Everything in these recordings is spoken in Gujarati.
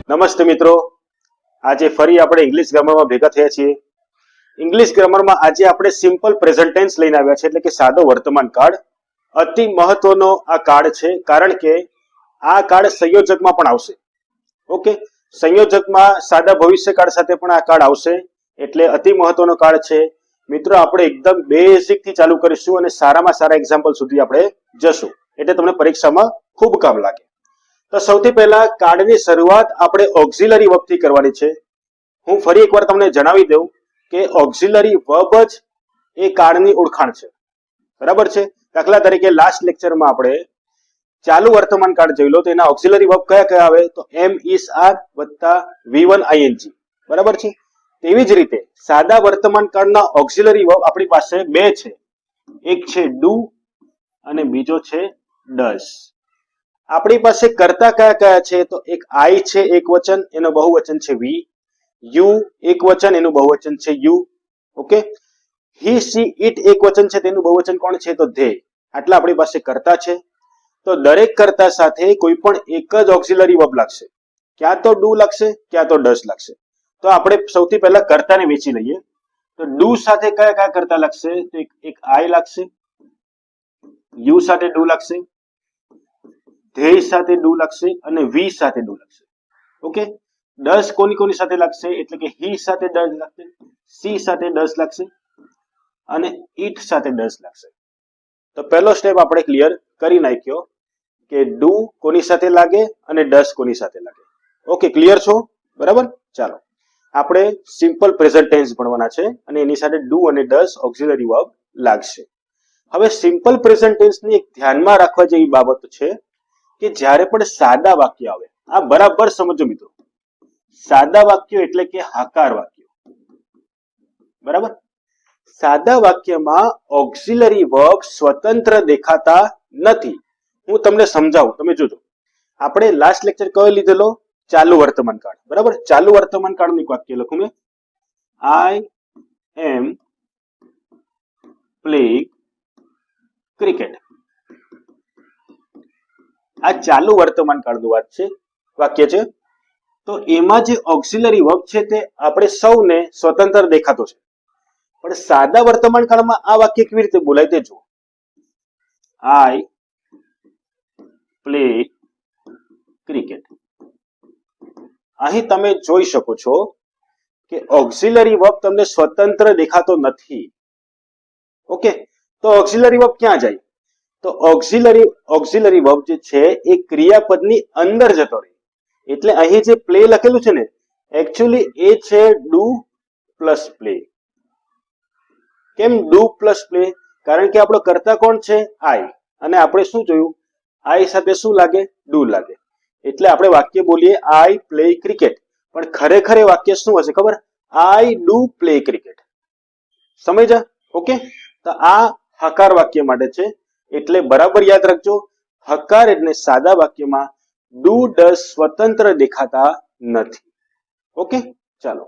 નમસ્તે મિત્રો, આજે ફરી આપણે ઇંગ્લિશ ગ્રામરમાં ભેગા થયા છીએ. ઇંગ્લિશ ગ્રામરમાં આજે આપણે સિમ્પલ પ્રેઝન્ટ ટેન્સ લઈને આવ્યા છે, એટલે કે સાદો વર્તમાન કાળ. અતિ મહત્વનો આ કાળ છે, કારણ કે આ કાળ સંયોજકમાં પણ આવશે. ઓકે, સંયોજકમાં સાદા ભવિષ્યકાળ સાથે પણ આ કાળ આવશે, એટલે અતિ મહત્વનો કાળ છે. મિત્રો, આપણે એકદમ બેઝિક થી ચાલુ કરીશું અને સારામાં સારા એક્ઝામ્પલ સુધી આપણે જશું, એટલે તમને પરીક્ષામાં ખૂબ કામ લાગે. તો સૌથી પહેલા કાળની શરૂઆત આપણે ઓક્ઝિલરી વર્બ થી કરવાની છે. હું ફરી એકવાર તમને જણાવી દઉં કે ઓક્ઝિલરી વર્બ જ એ કાળની ઓળખાણ છે, બરાબર છે. દાખલા તરીકે લાસ્ટ લેક્ચરમાં આપણે ચાલુ વર્તમાન કાળ જોઈ લો, તો એના ઓક્ઝિલરી વર્બ કયા કયા આવે, તો એમ ઇઝ આર વત્તા V1 ING, બરાબર છે. તેવી જ રીતે સાદા વર્તમાન કાળના ઓક્ઝિલરી વર્બ આપણી પાસે બે છે, એક છે ડુ અને બીજો છે ડઝ. આપણી પાસે કર્તા કયા કયા છે, તો એક આઈ છે એક વચન, એનો બહુવચન છે વી. યુ એક વચન, એનું બહુવચન છે you. Okay, he she it એક વચન છે, તેનું બહુવચન કોણ છે, તો ધે. આટલા આપણી પાસે કર્તા છે. તો દરેક કર્તા સાથે કોઈ પણ એક જ ઓક્ઝિલરી વર્બ લાગશે, ક્યાં તો ડુ લાગશે, ક્યાં તો ડઝ લાગશે. તો આપણે સૌથી પહેલા કર્તાને વેચી લઈએ. તો ડુ સાથે કયા કયા કર્તા લાગશે, તો એક આઈ લાગશે, યુ સાથે ડુ લાગશે, ધેય સાથે ડુ લાગશે અને વી સાથે ડુ લાગશે. ઓકે, ડઝ કોની કોની સાથે લાગશે, એટલે કે હી સાથે ડઝ લાગશે, સી સાથે ડઝ લાગશે અને ઇટ સાથે ડઝ લાગશે. તો પહેલો સ્ટેપ આપણે ક્લિયર કરી નાખ્યો કે ડુ કોની સાથે લાગે અને ડઝ કોની સાથે લાગે. ઓકે, ક્લિયર છો? બરાબર. ચાલો આપણે સિમ્પલ પ્રેઝન્ટ ટેન્સ ભણવાના છે અને એની સાથે ડુ અને ડઝ ઓક્ઝિલરી વર્બ લાગશે. હવે સિમ્પલ પ્રેઝન્ટ ટેન્સની એક ધ્યાનમાં રાખવા જેવી બાબત છે કે જ્યારે પણ સાદા વાક્ય આવે, આ બરાબર સમજો મિત્રો, સાદા વાક્યો એટલે કે હકાર વાક્યો, બરાબર. સાદા વાક્યમાં ઓક્ઝિલરી વર્બ સ્વતંત્ર દેખાતા નથી. હું તમને સમજાવું, તમે જોજો. આપણે લાસ્ટ લેક્ચર કયો લીધેલો, ચાલુ વર્તમાન કાળ, બરાબર. ચાલુ વર્તમાન કાળનું એક વાક્ય લખું મેં, આઈ એમ પ્લેઇંગ ક્રિકેટ. આ ચાલુ વર્તમાન કાળનું વાક્ય છે. તો એમાં જે ઓક્ઝિલરી વર્બ છે તે આપણે સૌને સ્વતંત્ર દેખાતો છે, પણ સાદા વર્તમાન કાળમાં આ વાક્ય કેવી રીતે બોલાય તે જુઓ. I play cricket. અહીં તમે જોઈ શકો છો કે ઓક્ઝિલરી વર્બ તમને સ્વતંત્ર દેખાતો નથી. ઓકે, તો ઓક્ઝિલરી વર્બ ક્યાં જાય, તો ઓક્ઝિલરી વર્બ જે છે એ ક્રિયાપદની અંદર જતો રહે. એટલે અહીં જે પ્લે લખેલું છે ને, એકચ્યુઅલી એ છે ડુ પ્લસ પ્લે. કેમ ડુ પ્લસ પ્લે? કારણ કે આપણો કર્તા કોણ છે, આઈ, અને આપણે શું જોયું, આઈ સાથે શું લાગે, ડુ લાગે. એટલે આપણે વાક્ય બોલીએ આઈ પ્લે ક્રિકેટ, પણ ખરેખર એ વાક્ય શું હશે ખબર, આઈ ડુ પ્લે ક્રિકેટ. સમજ્યા? ઓકે, તો આ હકાર વાક્ય માટે છે, એટલે બરાબર યાદ રાખજો, હકાર એટલે સાદા વાક્યમાં ડુ ડઝ સ્વતંત્ર દેખાતા નથી. ઓકે, ચાલો.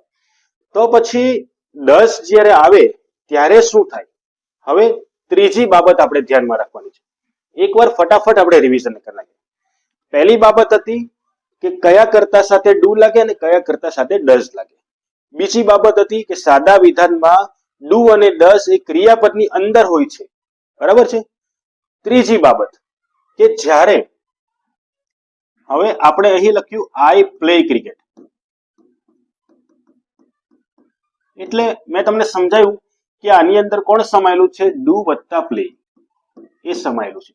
તો પછી ડઝ જ્યારે આવે ત્યારે શું થાય, હવે ત્રીજી બાબત આપણે ધ્યાનમાં રાખવાની છે. એકવાર ફટાફટ આપણે રિવિઝન કરી નાખીએ. પહેલી બાબત હતી કે કયા કર્તા સાથે ડુ લાગે અને કયા કર્તા સાથે ડઝ લાગે. બીજી બાબત હતી કે સાદા વિધાનમાં ડુ અને ડઝ એ ક્રિયાપદની અંદર હોય છે, બરાબર છે. ત્રીજી બાબત કે જ્યારે હવે આપણે અહીં લખ્યું આઈ પ્લે ક્રિકેટ, એટલે મેં તમને સમજાવ્યું કે આની અંદર કોણ સમાયેલું છે, ડુ વત્તા પ્લે એ સમાયેલું છે.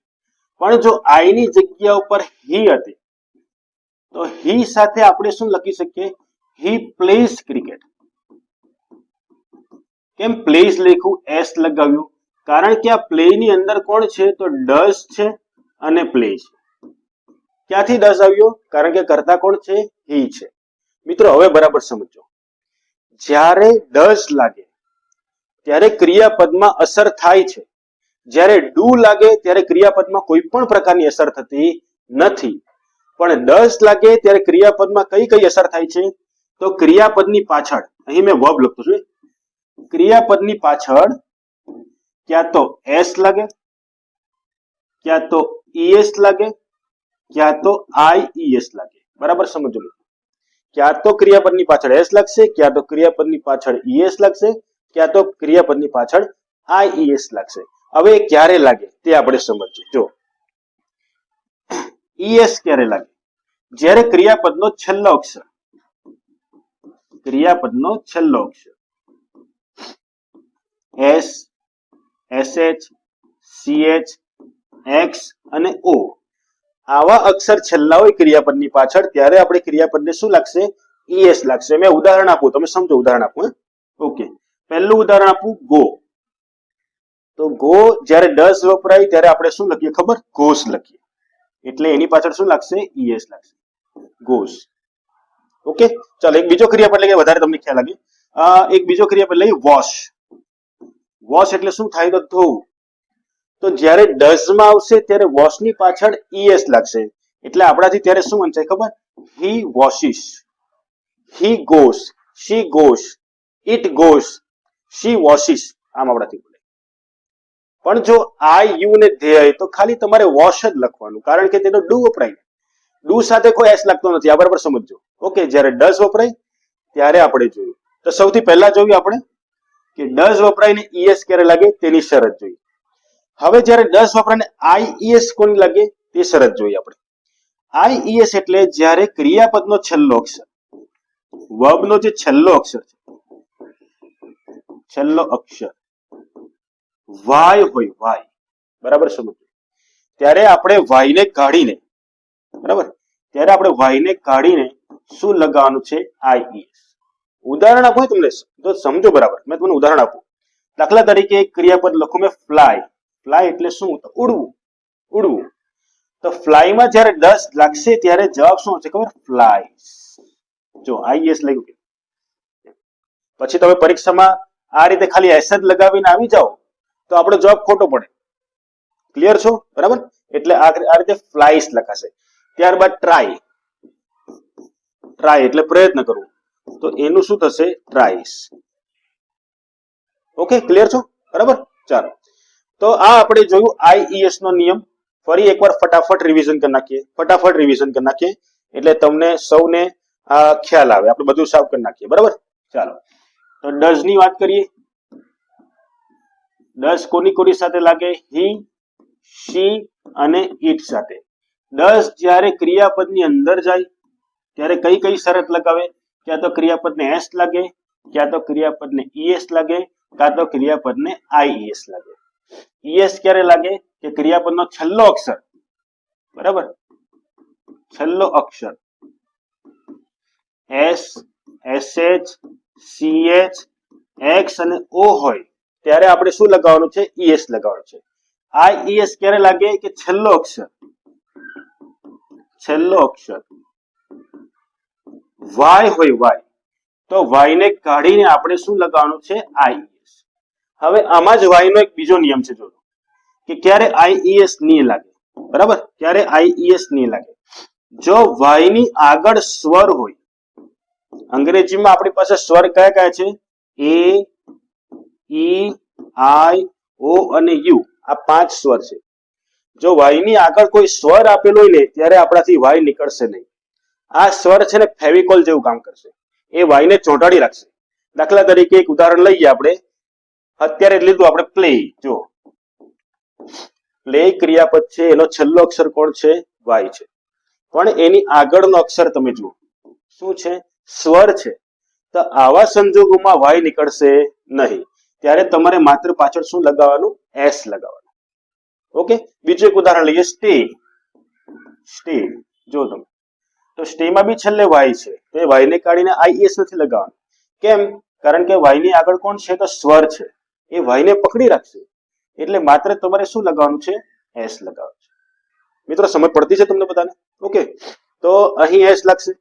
પણ જો આઈ ની જગ્યા ઉપર હી હતી, તો હી સાથે આપણે શું લખી શકીએ, હી પ્લેઝ ક્રિકેટ. કેમ પ્લેઝ લખ્યું, એસ લગાવ્યું, કારણ કે આ પ્લે ની અંદર કોણ છે, તો ડઝ છે અને પ્લે છે. ક્યાંથી ડઝ આવ્યો, કારણ કે કર્તા કોણ છે, હી છે. મિત્રો હવે બરાબર સમજો, જ્યારે ડઝ લાગે ત્યારે ક્રિયાપદમાં અસર થાય છે, જ્યારે ડુ લાગે ત્યારે ક્રિયાપદમાં કોઈ પણ પ્રકારની અસર થતી નથી. પણ ડઝ લાગે ત્યારે ક્રિયાપદમાં કઈ કઈ અસર થાય છે, તો ક્રિયાપદની પાછળ, અહીં મેં વર્બ લખું છું, ક્રિયાપદની પાછળ ક્યાં તો એસ લાગે, ક્યાં તો ઈએસ લાગે, ક્યાં તો આઈઈએસ લાગે. બરાબર સમજો. ક્યાં તો ક્રિયાપદની પાછળ એસ લાગશે, ક્યાં તો ક્રિયાપદની પાછળ ઈએસ લાગશે, ક્યાં તો ક્રિયાપદની પાછળ આઈઈએસ લાગશે. હવે ક્યારે લાગે તે આપણે સમજીએ. જો ઈએસ ક્યારે લાગે? જ્યારે ક્રિયાપદનો છેલ્લો અક્ષર, ક્રિયાપદનો છેલ્લો અક્ષર એસ, એસએચ, સીએચ, એક્સ અને ઓ આવા અક્ષર છેલ્લા હોય ક્રિયાપદની પાછળ, ત્યારે આપણે ક્રિયાપદને શું લાગશે? ઈએસ લાગશે. મેં ઉદાહરણ આપું, તમે સમજો. ઉદાહરણ આપું. ઓકે, પહેલું ઉદાહરણ આપું, ગો. તો ગો જ્યારે ડઝ વપરાય ત્યારે આપણે શું લખીએ ખબર? ગોસ લખીએ. એટલે એની પાછળ શું લાગશે? ઈએસ લાગશે, ગોસ. ઓકે, ચાલો એક બીજો ક્રિયાપદ લઈએ, વધારે તમને ખ્યાલ લાગે. એક બીજો ક્રિયાપદ લઈએ, વોશ. વોશ એટલે શું થાય? તો ધોવું. તો જ્યારે ડઝ માં આવશે ત્યારે વોશ ની પાછળ ઈએસ લાગશે. એટલે આપણાથી ત્યારે શું વંચાય ખબર? He washes, he goes, she goes, it goes, she washes. આમ આપણાથી બોલે. પણ જો આઈ, યુ ને ધે હોય તો ખાલી તમારે વોશ જ લખવાનું, કારણ કે તેનો ડુ વપરાય. ડુ સાથે કોઈ એસ લાગતો નથી. આ બરાબર સમજો. ઓકે, જ્યારે ડઝ વપરાય ત્યારે આપણે જોયું. તો સૌથી પહેલા જોયું આપણે કે ડઝ વપરાય ને ઈએસ ક્યારે લાગે તેની શરત જોઈ. હવે જ્યારે ડઝ વપરાય ને આઈઈએસ કોની લાગે તે શરત જોઈએ આપણે. આઈઈએસ એટલે જ્યારે ક્રિયાપદનો છેલ્લો અક્ષર, વર્બનો જે છેલ્લો અક્ષર છે, છેલ્લો અક્ષર વાય હોય, વાય. બરાબર સમજો. ત્યારે આપણે વાય ને કાઢીને, બરાબર, ત્યારે આપણે વાય ને કાઢીને શું લગાવવાનું છે? આઈઈએસ. ઉદાહરણ આપું તમને તો સમજો બરાબર. મેં તમને ઉદાહરણ આપું. દાખલા તરીકે એક ક્રિયાપદ લખું મેં, ફ્લાય. ફ્લાય એટલે શું? તો ઉડવું, ઉડવું. તો ફ્લાયમાં જ્યારે ડઝ લાગશે ત્યારે જવાબ શું હશે ખબર? ફ્લાઇઝ. જો આઈએસ લખ્યું કે પછી તમે પરીક્ષામાં આ રીતે ખાલી એસ જ લગાવીને આવી જાઓ તો આપણો જવાબ ખોટો પડે. ક્લિયર છો? બરાબર. એટલે આ રીતે ફ્લાઇઝ લખાશે. ત્યારબાદ ટ્રાય. ટ્રાય એટલે પ્રયત્ન કરવો. તો એનું શું થશે? ટ્રાઇસ. ઓકે, ક્લિયર છો? બરાબર. ચાલો, તો આ આપણે જોયું આઈઈએસ નો નિયમ. ફરી એકવાર ફટાફટ રિવિઝન કરી નાખીએ. ફટાફટ રિવિઝન કરી નાખીએ એટલે તમને સૌને ખ્યાલ આવે. આપણે બધું સાફ કરી નાખીએ. બરાબર. ચાલો, તો ડઝ ની વાત કરીએ. ડઝ કોની કોની સાથે લાગે? હી, શી અને ઇટ સાથે. ડઝ જ્યારે ક્રિયાપદની અંદર જાય ત્યારે કઈ કઈ શરત લગાવે? ક્યાં તો ક્રિયાપદને એસ લાગે, ક્યાં તો ક્રિયાપદને ઈએસ લાગે, કાં તો ક્રિયાપદને આઈઈએસ લાગે. ઈએસ ક્યારે લાગે? કે ક્રિયાપદનો છેલ્લો અક્ષર, બરાબર, છેલ્લો અક્ષર એસ, એસએચ, સીએચ, એક્સ અને ઓ હોય ત્યારે આપણે શું લગાવવાનું છે? ઈએસ લગાવવાનું છે. આઈઈએસ ક્યારે લાગે? કે છેલ્લો અક્ષર, છેલ્લો અક્ષર વાય હોય, વાય. તો વાય ને કાઢીને આપણે શું લગાવવાનું છે? આઈઈએસ. હવે આમાં જ વાય નો એક બીજો નિયમ છે. જોજો કે ક્યારે આઈઈએસ નહીં લાગે. બરાબર, ક્યારે આઈઈએસ નહીં લાગે? જો વાય ની આગળ સ્વર હોય. અંગ્રેજીમાં આપણી પાસે સ્વર કયા કયા છે? એ, ઈ, આઈ, ઓ અને યુ. આ 5 સ્વર છે. જો વાય ની આગળ કોઈ સ્વર આપેલો હોય ને ત્યારે આપણાથી વાય નીકળશે નહીં. આ સ્વર છે ને ફેવિકોલ જેવું કામ કરશે. એ વાય ને ચોંટાડી રાખશે. દાખલા તરીકે એક ઉદાહરણ લઈએ આપણે. અત્યારે લીધું આપણે પ્લે. જો પ્લે ક્રિયાપદ છે, એનો છેલ્લો અક્ષર કોણ છે? વાય છે. પણ એની આગળનો અક્ષર તમે જુઓ શું છે? સ્વર છે. તો આવા સંજોગોમાં વાય નીકળશે નહીં. ત્યારે તમારે માત્ર પાછળ શું લગાવવાનું? એસ લગાવવાનું. ઓકે, બીજું એક ઉદાહરણ લઈએ, સ્ટે. સ્ટે જો તમે, તો સ્ટે માં બી છેલ્લે વાય છે. તો એ વાય ને કાઢીને આઈએસ નથી લગાવવાનું. કેમ? કારણ કે વાય ની આગળ કોણ છે? તો સ્વર છે. એ વાય ને પકડી રાખશે. એટલે માત્ર તમારે શું લગાવવાનું છે? એસ લગાવવાનું છે. મિત્રો સમજ પડતી છે તમને બધાને? ઓકે, તો અહીં એસ લાગશે.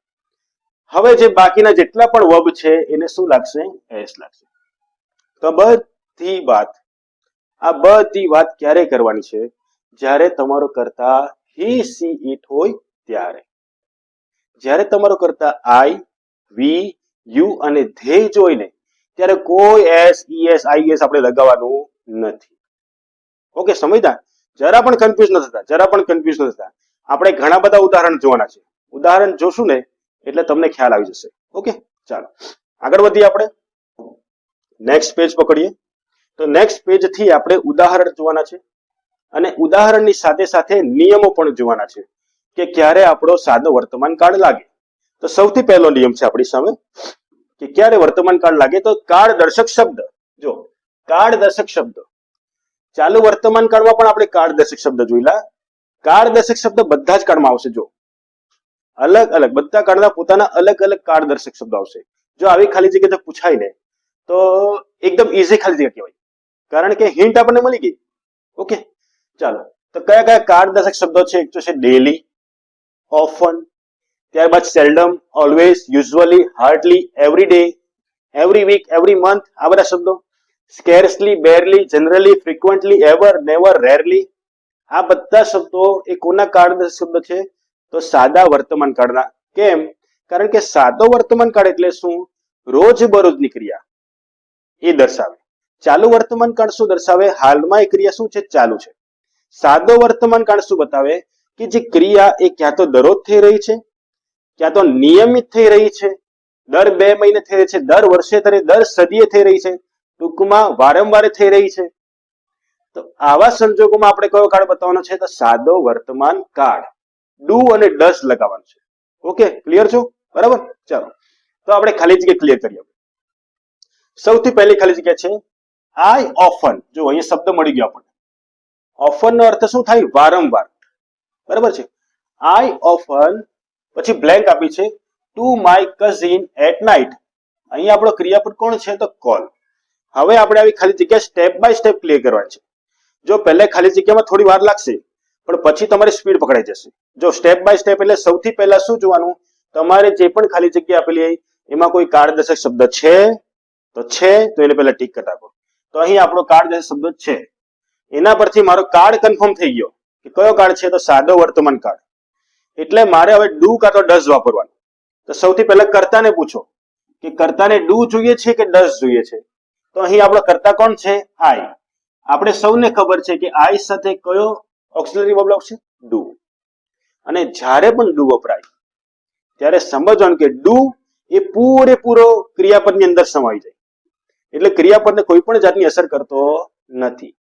હવે જે બાકીના જેટલા પણ વર્બ છે એને શું લાગશે? એસ લાગશે. તો બધી વાત, આ બધી વાત ક્યારે કરવાની છે? જ્યારે તમારો કરતા હી, સી, ઇટ હોય ત્યારે. જ્યારે તમારો કરતા આઈ, વી, યુ અને ધે જોઈને ત્યારે કોઈ એસ, ઈએસ, આઈએસ આપણે લગાવવાનું નથી. ઓકે, સમજ્યા? જરા પણ કન્ફ્યુઝ ન થતા, જરા પણ કન્ફ્યુઝ ન થતા. આપણે ઘણા બધા ઉદાહરણ જોવાના છે. ઉદાહરણ જોશું ને એટલે તમને ખ્યાલ આવી જશે. ઓકે, ચાલો આગળ વધીએ. આપણે નેક્સ્ટ પેજ પકડીએ. તો નેક્સ્ટ પેજ થી આપણે ઉદાહરણ જોવાના છે અને ઉદાહરણની સાથે સાથે નિયમો પણ જોવાના છે કે ક્યારે આપણો સાદો વર્તમાન કાળ લાગે. તો સૌથી પહેલો નિયમ છે આપણી સામે કે ક્યારે વર્તમાન કાળ લાગે. તો કાળ દર્શક શબ્દ. જો કાળ દર્શક શબ્દ ચાલુ વર્તમાન કાળમાં પણ આપણે કાળ દર્શક શબ્દ જોઈલા. કાળ દર્શક શબ્દ બધા જ કાળમાં આવશે. જો અલગ અલગ બધા કાળના પોતાના અલગ અલગ કાળ દર્શક શબ્દ આવશે. જો આવી ખાલી જગ્યા પૂછાય ને તો એકદમ ઈઝી ખાલી જગ્યા કહેવાય, કારણ કે હિન્ટ આપણને મળી ગઈ. ઓકે, ચાલો તો કયા કયા કાળ દર્શક શબ્દો છે? એક તો છે ડેલી, ઓફન, ત્યારબાદ seldom, always, usually, hardly, every day, every week, every month, આ બધા શબ્દો. Scarcely, barely, generally, frequently, ever, never, rarely, આ બધા શબ્દો એ કોના કાળ દર્શક શબ્દ છે? તો સાદા વર્તમાન કાળના. કેમ? કારણ કે સાદો વર્તમાન કાળ એટલે શું? રોજબરોજની ક્રિયા એ દર્શાવે. ચાલુ વર્તમાન કાળ શું દર્શાવે? હાલમાં એ ક્રિયા શું છે? ચાલુ છે. સાદો વર્તમાન કાળ શું બતાવે? કે જે ક્રિયા એ ક્યાં તો દરરોજ થઈ રહી છે, ક્યાં તો નિયમિત થઈ રહી છે, દર 2 મહિને થઈ રહી છે, દર વર્ષે થઈ રહી, દર સદીએ થઈ રહી છે, ટૂંકમાં વારંવાર થઈ રહી છે. તો આવા સંજોગોમાં આપણે કયો કાળ બતાવવાનો છે? તો સાદો વર્તમાન કાળ. ડુ અને ડસ લગાવવાનું છે. ઓકે, ક્લિયર છો? બરાબર, ચાલો તો આપણે ખાલી જગ્યા ક્લિયર કરીએ. સૌથી પહેલી ખાલી જગ્યા છે આઈ ઓફન. જો અહીંયા શબ્દ મળી ગયો આપણને. ઓફન નો અર્થ શું થાય? વારંવાર. બરાબર છે. આઈ ઓફન પછી બ્લેન્ક આપી છે to my cousin at night. અહીંયા આપણો ક્રિયાપદ કોણ છે? તો કોલ. હવે આપણે આવી ખાલી જગ્યા સ્ટેપ બાય સ્ટેપ ક્લિયર કરવાની છે. જો પહેલા ખાલી જગ્યામાં થોડી વાર લાગશે પણ પછી તમારી સ્પીડ પકડાઈ જશે. જો સ્ટેપ બાય સ્ટેપ એટલે સૌથી પહેલા શું જોવાનું? તમારે જે પણ ખાલી જગ્યા આપેલી હોય એમાં કોઈ કાળ દર્શક શબ્દ છે તો છે તો એને પહેલા ટીક કરી નાખો. તો અહીં આપણો કાળ દર્શક શબ્દ છે. એના પરથી મારો કાળ કન્ફર્મ થઈ ગયો કે કયો કાળ છે? તો સાદો વર્તમાન કાળ. એટલે મારે હવે ડુ કાં તો ડઝ વાપરવાનું. તો સૌથી પહેલા કર્તાને પૂછો કે કર્તાને ડુ જોઈએ છે કે ડઝ જોઈએ છે? તો અહીં આપણો કર્તા કોણ છે? આઈ. આપણે સૌને ખબર છે કે આઈ સાથે કયો ઓક્સિલરી વર્બ આવશે? ડુ. અને જ્યારે પણ ડુ વપરાય ત્યારે સમજવાનું કે ડુ એ પૂરેપૂરો ક્રિયાપદની અંદર સમાઈ જાય, એટલે ક્રિયાપદને કોઈ પણ જાતની અસર કરતો નથી.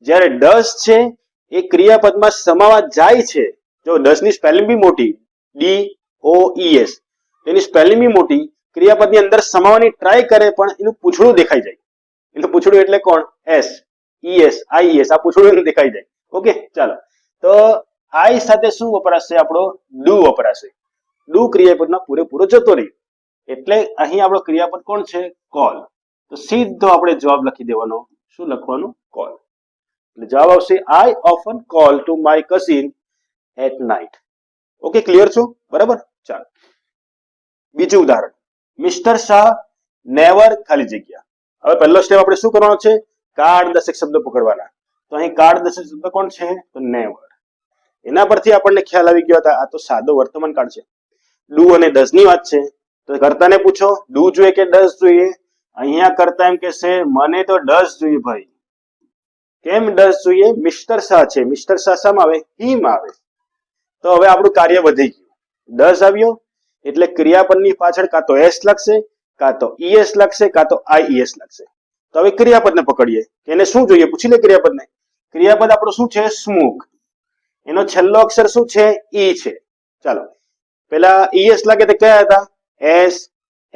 જ્યારે ડઝ છે એ ક્રિયાપદમાં સમાવા જાય છે. જો ડઝ ની સ્પેલિંગ બી મોટી, DOES, તેની સ્પેલિંગ બી મોટી, ક્રિયાપદની અંદર સમાવાની ટ્રાય કરે પણ એનું પૂંછડું દેખાઈ જાય. એટલે પૂંછડું એટલે કોણ? S, ES, IES, આ પૂંછડું દેખાઈ જાય. ઓકે, ચાલો તો આઈ સાથે શું વપરાશે? આપણો ડુ વપરાશે. ડુ ક્રિયાપદમાં પૂરેપૂરો જતો રહી. એટલે અહીં આપણો ક્રિયાપદ કોણ છે? કોલ. તો સીધો આપણે જવાબ લખી દેવાનો. શું લખવાનું? કોલ. એટલે જવાબ આવશે I often call to my cousin at night. Okay, clear છો? બરાબર, ચાલો બીજું ઉદાહરણ. મિસ્ટર શાહ નેવર ખાલી જગ્યા. હવે પહેલો સ્ટેપ આપણે શું કરવાનો છે? કાળ દર્શક શબ્દ પકડવાના. તો અહીં કાળ દર્શક શબ્દ કોણ છે? તો નેવર. એના પરથી આપણને ખ્યાલ આવી ગયો હતા આ તો સાદો વર્તમાન કાળ છે. ડુ અને ડઝ ની વાત છે. તો કર્તાને પૂછો ડુ જોઈએ કે ડઝ જોઈએ? અહીંયા કર્તા એમ કહેશે મને તો ડઝ જોઈએ ભાઈ. કેમ ડઝ જોઈએ? મિસ્ટર શાહ છે. મિસ્ટર શાહ શામાં આવે? હિમ આવે. તો હવે આપણું કાર્ય વધી ગયું. ડઝ આવ્યો એટલે ક્રિયાપદની પાછળ કાં તો એસ લખશે, કાં તો ES લખશે, કાં તો IES લખશે. તો હવે ક્રિયાપદને પકડીએ કે એને શું જોઈએ? પૂછી લે ક્રિયાપદને. ક્રિયાપદ આપણું શું છે? સ્મોક. એનો છેલ્લો અક્ષર શું છે? E છે. ચાલો પેલા ES લાગે તો કયા હતા? S,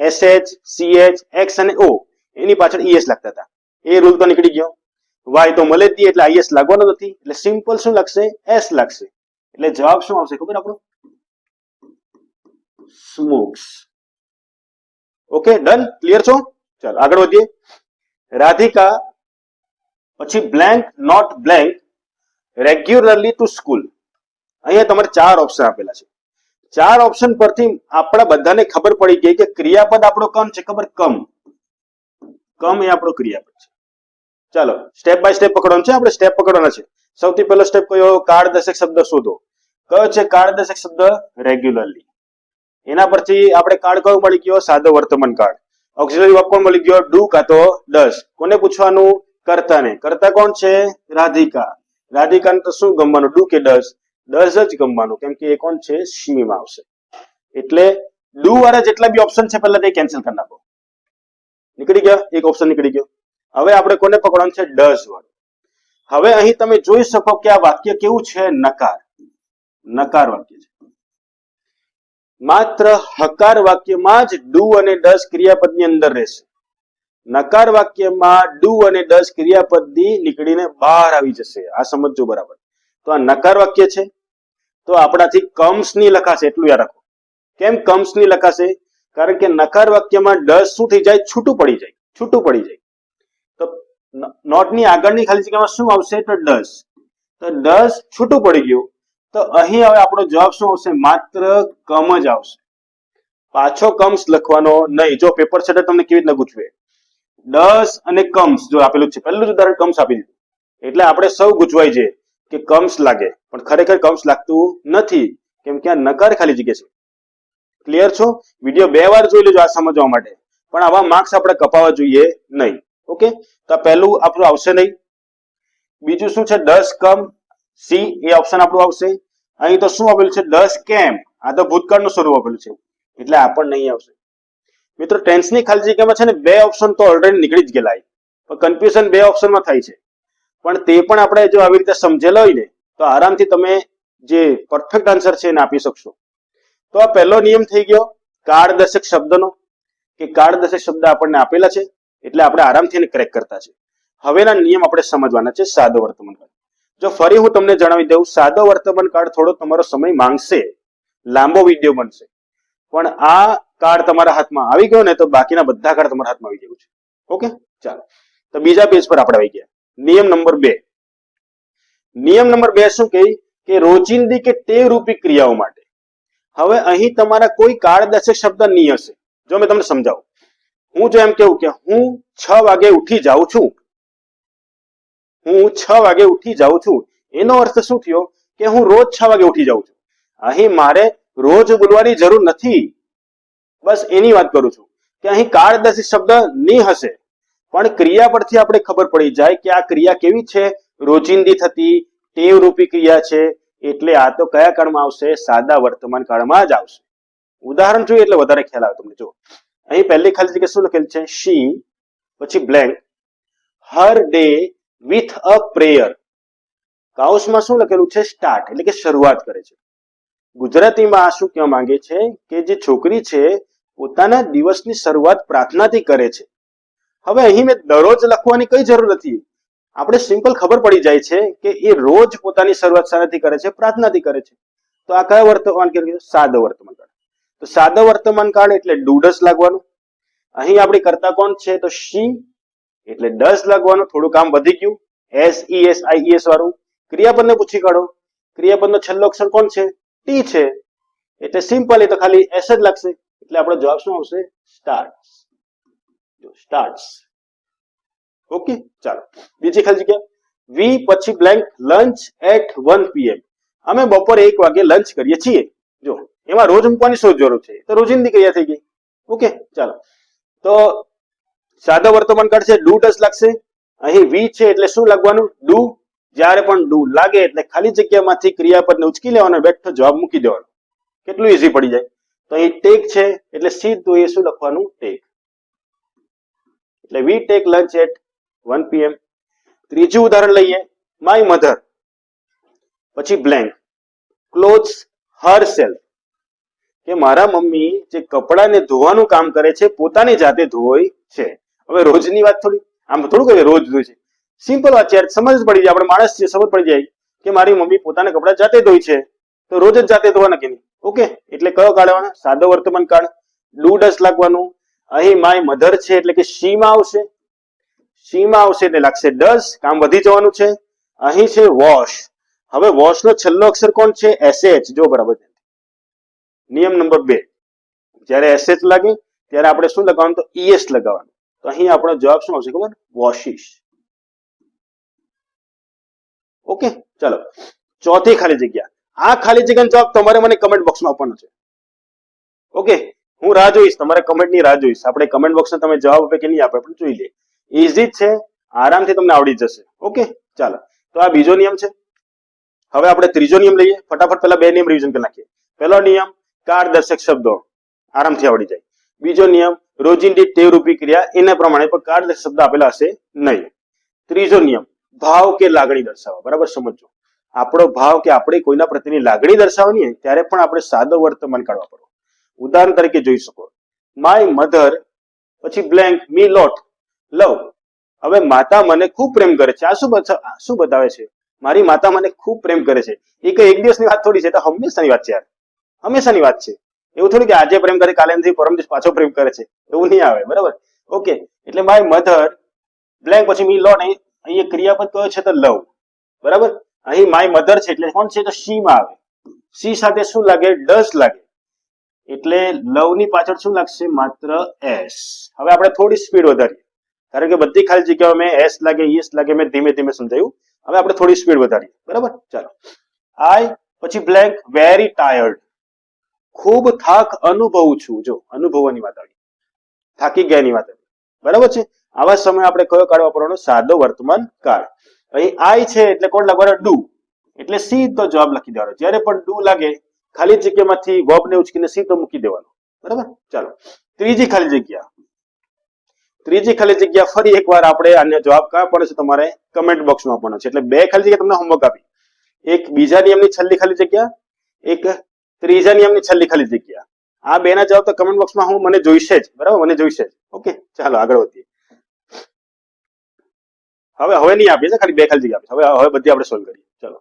SH, CH, X અને O. એની પાછળ ES લખતા હતા. એ રૂલ તો નીકળી ગયો. Y તો મળે જ એટલે IS લાગવાનો નથી. એટલે સિમ્પલ શું લખશે? S લખશે. એટલે જવાબ શું આવશે ખબર આપણો? સ્મોક્સ. ઓકે, ડન, ક્લિયર છો? ચાલો આગળ વધીએ. રાધિકા પછી blank not blank regularly to school. અહીંયા તમારે 4 ઓપ્શન આપેલા છે. 4 ઓપ્શન પરથી આપણા બધાને ખબર પડી ગઈ કે ક્રિયાપદ આપણો કોણ છે? ખબર? કમ. કમ એ આપણો ક્રિયાપદ છે. ચાલો સ્ટેપ બાય સ્ટેપ પકડવાનું છે. આપણે સ્ટેપ પકડવાના છે. સૌથી પહેલો સ્ટેપ કયો? કાળ દર્શક શબ્દ શોધો. કયો છે કાળ દર્શક શબ્દ? રેગ્યુલરલી. એના પરથી આપણે કાળ કયો મળી ગયો? સાદો વર્તમાન કાળ. ઓક્સિલરી વર્બ કોણ મળી ગયો? ડુ કાં તો ડઝ. કોને પૂછવાનું? કર્તાને. કર્તા કોણ છે? રાધિકા. રાધિકાને તો શું ગમવાનું? ડુ કે ડઝ? ડઝ જ ગમવાનું, કેમ કે એ કોણ છે? શીમાં આવશે. એટલે ડુ વાળા જેટલા બી ઓપ્શન છે પહેલા તે કેન્સલ કરી નાખો. નીકળી ગયા, એક ઓપ્શન નીકળી ગયો. હવે આપણે કોને પકડવાનું છે? ડઝ વાળું. હવે અહીં તમે જોઈ શકો કે આ વાક્ય કેવું છે? નકાર. નકાર વાક્ય છે. માત્ર હકાર વાક્યમાં જ ડુ અને ડઝ ક્રિયાપદની અંદર રહેશે. નકાર વાક્યમાં ડુ અને ડઝ ક્રિયાપદની નીકળીને બહાર આવી જશે. આ સમજજો બરાબર. તો આ નકાર વાક્ય છે, તો આપણાથી કમ્સની લખાશે, એટલું યાદ રાખો. કેમ કમ્સની લખાશે? કારણ કે નકાર વાક્યમાં ડઝ શું થઈ જાય? છૂટું પડી જાય. છૂટું પડી જાય. તો નોટની આગળની ખાલી જગ્યામાં શું આવશે? તો ડઝ. તો ડઝ છૂટું પડી ગયું. તો અહીં હવે આપણો જવાબ શું આવશે? માત્ર કમ જ આવશે. પાછો કમ્સ લખવાનો નહીં. જો પેપર સેટર તમને કેવી રીતના ગૂંચવે, ડઝ અને કમ્સ જો આપેલું છે, પહેલું જ ઉદાહરણ કમ્સ આપી દીધું, એટલે આપણે સૌ ગૂંચવાઈ જઈએ કે કમ્સ લાગે, પણ ખરેખર કમ્સ લાગતું નથી, કેમ કે આ નકાર ખાલી જગ્યા છે. ક્લિયર છો? વિડીયો 2 વાર જોઈ લેજો આ સમજવા માટે, પણ આવા માર્ક્સ આપણે કપાવવા જોઈએ નહીં. ઓકે, તો પહેલું આપણું આવશે નહીં. બીજું શું છે? ડઝ કમ, સી એ ઓપ્શન આપણું આવશે. અહીં તો શું આપેલું છે? ડઝ કેમ. આ તો ભૂતકાળનું સ્વરૂપ આપેલું છે, એટલે આ પણ નહીં આવશે. મિત્રો ટેન્સની ખાલી જગ્યામાં છે ને 2 ઓપ્શન તો ઓલરેડી નીકળી જ ગયેલા, પણ કન્ફ્યુઝન 2 ઓપ્શનમાં થાય છે. પણ તે પણ આપણે જો આવી રીતે સમજેલા હોય ને તો આરામથી તમે જે પરફેક્ટ આન્સર છે એને આપી શકશો. તો આ પહેલો નિયમ થઈ ગયો કાળદર્શક શબ્દનો, કે કાળદર્શક શબ્દ આપણને આપેલા છે એટલે આપણે આરામથી એને ક્રેક કરતા છે. હવેના નિયમ આપણે સમજવાના છે સાદો વર્તમાન કાળ. જો ફરી હું તમને જણાવી દઉં, સાદો વર્તમાન કાળ થોડો તમારો સમય માંગશે, લાંબો વિડીયો બનશે, પણ આ કાર્ડ તમારા હાથમાં આવી ગયો ને તો બાકીના બધા કાર્ડ તમારા હાથમાં આવી ગયું છે. ઓકે, ચાલો તો બીજા પેજ પર આપણે આવી ગયા. નિયમ નંબર 2. નિયમ નંબર 2 શું કહે કે રોજિંદી કે ટેવ રૂપી ક્રિયાઓ માટે. હવે અહીં તમારા કોઈ કાળદર્શક શબ્દ નહીં હશે. જો મેં તમને સમજાવું, હું જો એમ કેવું કે હું 6 વાગે ઉઠી જાઉં છું, હું 6 વાગે ઉઠી જાઉં છું, એનો અર્થ શું થયો? કે હું રોજ 6 વાગે ઉઠી જાઉં છું. અહીં મારે રોજ બોલવાની જરૂર નથી, બસ એની વાત કરું છું કે અહીં કાળદર્શક શબ્દ નહીં હશે, પણ ક્રિયા પરથી આપણે ખબર પડી જાય કે આ ક્રિયા કેવી છે? રોજિંદી થતી ટેવ રૂપી ક્રિયા છે, એટલે આ તો કયા કાળમાં આવશે? સાદા વર્તમાન કાળમાં જ આવશે. ઉદાહરણ જોઈએ એટલે વધારે ખ્યાલ આવે તમને. જો અહીં પહેલી ખાલી જગ્યા શું લખેલું છે? શી, પછી blank, her day with a prayer. કાઉસમાં શું લખેલું છે? સ્ટાર્ટ, એટલે કે શરૂઆત કરે છે. ગુજરાતીમાં આ શું કહેવા માંગે છે કે જે છોકરી છે પોતાના દિવસની શરૂઆત પ્રાર્થનાથી કરે છે. હવે અહીં મેં દરરોજ લખવાની કઈ જરૂર નથી, આપણે સિમ્પલ ખબર પડી જાય છે કે એ રોજ પોતાની શરૂઆત શાનાથી કરે છે? પ્રાર્થનાથી કરે છે. તો આ કયો વર્તમાન કાળ? સાદો વર્તમાન કાળ. તો સાદો વર્તમાન કાળ એટલે ડુ ડઝ લાગવાનું. અહીં આપણી કરતા કોણ છે? તો શી, એટલે ડઝ લાગવાનું. થોડું કામ વધી ગયું. S E S I E S વાળું. ક્રિયાપદને પૂછી કાઢો. ક્રિયાપદનો છેલ્લો અક્ષર કોણ છે? ટી છે, એટલે સિમ્પલ એ તો ખાલી એસ જ લાગશે, એટલે આપણો જવાબ શું આવશે? સ્ટાર્ટ્સ. સ્ટાર્ટ્સ. ઓકે, ચાલો બીજી ખાલી જગ્યા. વી પછી બ્લેન્ક લંચ એટ 1 PM. અમે બપોરે 1 વાગે લંચ કરીએ છીએ. જો એમાં રોજ મૂકવાની શું જરૂર છે? તો રોજિંદી ક્રિયા થઈ ગઈ. ઓકે, ચાલો તો સાદો વર્તમાન કાળ છે, ડુ ડઝ લાગશે. અહીં વી છે એટલે શું લાગવાનું? ડુ. જ્યારે પણ ડુ લાગે એટલે ખાલી જગ્યામાંથી ક્રિયાપદને ઉચકી લેવાનો, બેઠો જવાબ મૂકી દેવાનો. કેટલું ઈઝી પડી જાય. તો અહીં ટેક છે એટલે સીધું એ શું લખવાનું? ટેક. એટલે we take lunch at 1 PM. ત્રીજું ઉદાહરણ લઈએ, માય મધર પછી બ્લેન્ક ક્લોથ્સ હર સેલ્ફ, કે મારા મમ્મી જે કપડાને ધોવાનું કામ કરે છે પોતાની જાતે ધોય છે. હવે રોજની વાત થોડી, આમ થોડું કહીએ રોજ ધોય છે, સિમ્પલ વાત છે, સમજ પડી જાય. આપણે માણસ છીએ, સમજ પડી જાય કે મારી મમ્મી પોતાના કપડા જાતે ધોય છે, તો રોજ જ જાતે ધોવાના કે નહીં? ઓકે, એટલે કયો કાઢવાનો? સાદો વર્તમાન કાળ. ડુ ડઝ લાગવાનું. અહીં માય મધર છે એટલે કે શી માં આવશે. શી માં આવશે એટલે લાગશે ડઝ, કામ વધી જવાનું છે. અહીં છે વોશ. હવે વોશ નો છેલ્લો અક્ષર કોણ છે? એસએચ. જો બરાબર. નિયમ નંબર 2, જ્યારે એસએચ લાગે ત્યારે આપણે શું લગાવવાનું? તો ઈએસ લગાવવાનું. તો અહીં આપણો જવાબ શું આવશે ખબર? વોશિશ. ઓકે, ચાલો ચોથી ખાલી જગ્યા. આ ખાલી જગ્યાનો જવાબ તમારે મને કમેન્ટ બોક્સમાં આપવાનો છે. ઓકે, હું રાહ જોઈશ, તમારે કમેન્ટની રાહ જોઈશ. આપણે કમેન્ટ બોક્સમાં તમે જવાબ આપે કે નહીં આપે આપણે જોઈ લઈએ. ઈઝી જ છે, આરામથી તમને આવડી જશે. ઓકે, ચાલો તો આ બીજો નિયમ છે. હવે આપણે ત્રીજો નિયમ લઈએ. ફટાફટ પહેલા 2 નિયમ રિવિઝન કરી નાખીએ. પહેલો નિયમ કાળદર્શક શબ્દો. આરામથી આવડી જાય. બીજો નિયમ, રોજિંદી ટેવરૂપી ક્રિયા એના પ્રમાણે પણ કાર્ડ શબ્દ આપેલા હશે નહીં. ત્રીજો નિયમ, ભાવ કે લાગણી દર્શાવવા. બરાબર સમજો, આપણો ભાવ કે આપણે કોઈના પ્રત્યેની લાગણી દર્શાવવાની હોય ત્યારે પણ આપણે સાદો વર્તમાન કાઢવા પડે. ઉદાહરણ તરીકે જોઈ શકો, માય મધર પછી બ્લેન્ક મી લોટ લવ. હવે માતા મને ખૂબ પ્રેમ કરે છે. આ શું બતાવે છે? મારી માતા મને ખૂબ પ્રેમ કરે છે. એ કઈ એક દિવસની વાત થોડી છે, તો હંમેશાની વાત છે યાર, હંમેશાની વાત છે. એવું થોડી કે આજે પ્રેમ કરે, કાલે નથી, પરમ દિવસ પાછો પ્રેમ કરે છે, એવું નહીં આવે. બરાબર, ઓકે. એટલે માય મધર બ્લેન્ક પછી મી લોટ, અહીં ક્રિયાપદ કયો છે તો લવ. બરાબર, અહીં માય મધર છે એટલે કોણ છે તો શી માં આવે. શી સાથે શું લાગે? ડસ લાગે. એટલે લવ ની પાછળ શું લાગશે? માત્ર એસ. હવે આપણે થોડી સ્પીડ વધારીએ, કારણ કે બધી ખાલી જગ્યાઓ મેં એસ લાગે, યસ લાગે, મેં ધીમે ધીમે સમજાયું. હવે આપણે થોડી સ્પીડ વધારીએ. બરાબર, ચાલો. આઈ પછી બ્લેન્ક વેરી ટાયર્ડ, ખૂબ થાક અનુભવું છું. જો અનુભવવાની વાત આવી, થાકી ગયાની વાત આવી. બરાબર છે. આવા સમયે આપણે કયો કાઢવા પડવાનો? સાદો વર્તમાન કાળ. અહીં આઈ છે એટલે કોણ લખવાનું? ડુ. એટલે સીધો જવાબ લખી દેવાનો. જ્યારે પણ ડુ લાગે ખાલી જગ્યામાંથી વર્બ ને ઉચકીને સીધો મૂકી દેવાનો. બરાબર, ચાલો. ત્રીજી ખાલી જગ્યા ફરી એકવાર આપણે આનો જવાબ ક્યાં પડે છે? તમારે કમેન્ટ બોક્સમાં આપવાનો છે. એટલે બે ખાલી જગ્યા તમને હોમવર્ક આપી, એક બીજા નિયમની છેલ્લી ખાલી જગ્યા, એક ત્રીજા નિયમની છેલ્લી ખાલી જગ્યા. આ બે ના જવાબ તો કમેન્ટ બોક્સમાં મને જોઈશે જ. બરાબર, મને જોઈશે જ. ઓકે, ચાલો આગળ વધીએ. હવે નહીં આપીએ, ખાલી બે ખાલી જગ્યા આપીએ. હવે બધી આપણે સોલ્વ કરીએ. ચલો,